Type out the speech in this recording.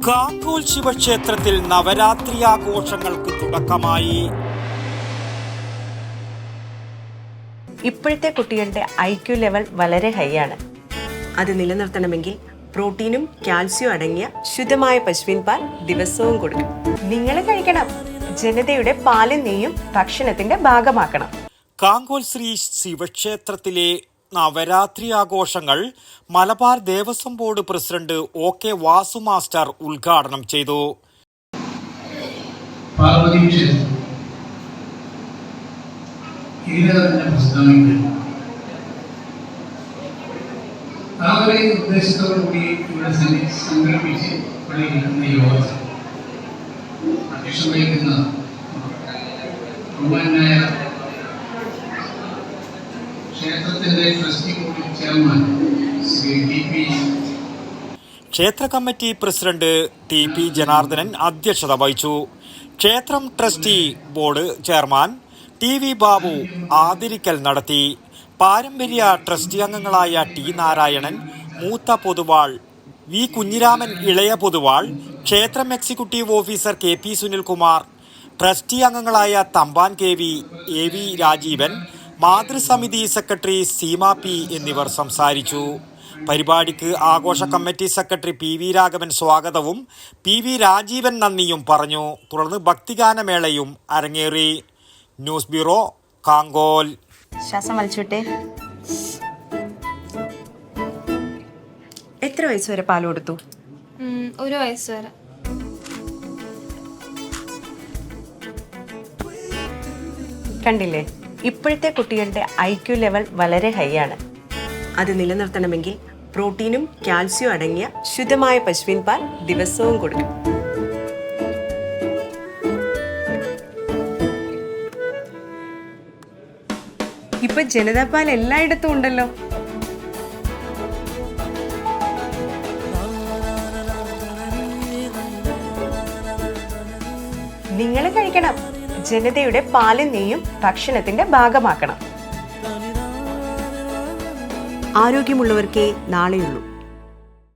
കാങ്കോൽ ശിവക്ഷേത്രത്തിൽ നവരാത്രി ആഘോഷങ്ങൾക്ക് തുടക്കമായി. ഇപ്പോഴത്തെ കുട്ടികളുടെ IQ ലെവൽ വളരെ ഹൈ ആണ്. അത് നിലനിർത്തണമെങ്കിൽ പ്രോട്ടീനും കാൽസ്യവും അടങ്ങിയ ശുദ്ധമായ പശുവിൻ പാൽ ദിവസവും കൊടുക്കും. നിങ്ങൾ കഴിക്കണം. ജനതയുടെ പാലും നെയ്യും ഭക്ഷണത്തിന്റെ ഭാഗമാക്കണം. കാങ്കോൽ ശ്രീ ശിവക്ഷേത്രത്തിലെ നവരാത്രി ആഘോഷങ്ങൾ Malabar Devaswom board president OK Vasu master ഉദ്ഘാടനം ചെയ്തു. ഉദ്ദേശത്തോടുകൂടി ഇവിടെ സംഘടിപ്പിച്ച് പണിയിരിക്കുന്ന യോഗത്തിൽ അധ്യക്ഷം വഹിക്കുന്ന ബഹുമാനായ ക്ഷേത്രത്തിന്റെ trustee board chairman Shri TP ക്ഷേത്ര കമ്മിറ്റി പ്രസിഡന്റ് TP ജനാർദ്ദനൻ അധ്യക്ഷത വഹിച്ചു. ക്ഷേത്രം trustee board chairman TV Babu ആദരിക്കൽ നടത്തി. പാരമ്പര്യ ട്രസ്റ്റി അംഗങ്ങളായ T നാരായണൻ, മൂത്ത പൊതുവാൾ V കുഞ്ഞിരാമൻ, ഇളയ പൊതുവാൾ, ക്ഷേത്രം executive officer KP Sunilkumar, trustee അംഗങ്ങളായ തമ്പാൻ KV, AV രാജീവൻ, മാതൃസമിതി സെക്രട്ടറി സീമ P എന്നിവർ സംസാരിച്ചു. പരിപാടിക്ക് ആഘോഷ കമ്മിറ്റി സെക്രട്ടറി PV രാഘവൻ സ്വാഗതവും PV രാജീവൻ നന്ദിയും പറഞ്ഞു. തുടർന്ന് ഭക്തിഗാനമേളയും അരങ്ങേറി. News bureau, Kankol. ശ്വാസം വലിച്ചോട്ടെ. എത്ര വയസ്സ് വരെ പാൽ കൊടുത്തു? 1 വയസ്സ് വരെ. കണ്ടില്ലേ, ഇപ്പോഴത്തെ കുട്ടികളുടെ IQ ലെവൽ വളരെ ഹൈ ആണ്. അത് നിലനിർത്തണമെങ്കിൽ പ്രോട്ടീനും കാൽസ്യവും അടങ്ങിയ ശുദ്ധമായ പശുവിൻ പാൽ ദിവസവും കൊടുക്കും. ഇപ്പൊ ജനതാ പാൽ എല്ലായിടത്തും ഉണ്ടല്ലോ. നിങ്ങൾ കഴിക്കണം. ജനതയുടെ പാലും നെയ്യും ഭക്ഷണത്തിന്റെ ഭാഗമാക്കണം. ആരോഗ്യമുള്ളവർക്കേ നാളെയുള്ളൂ.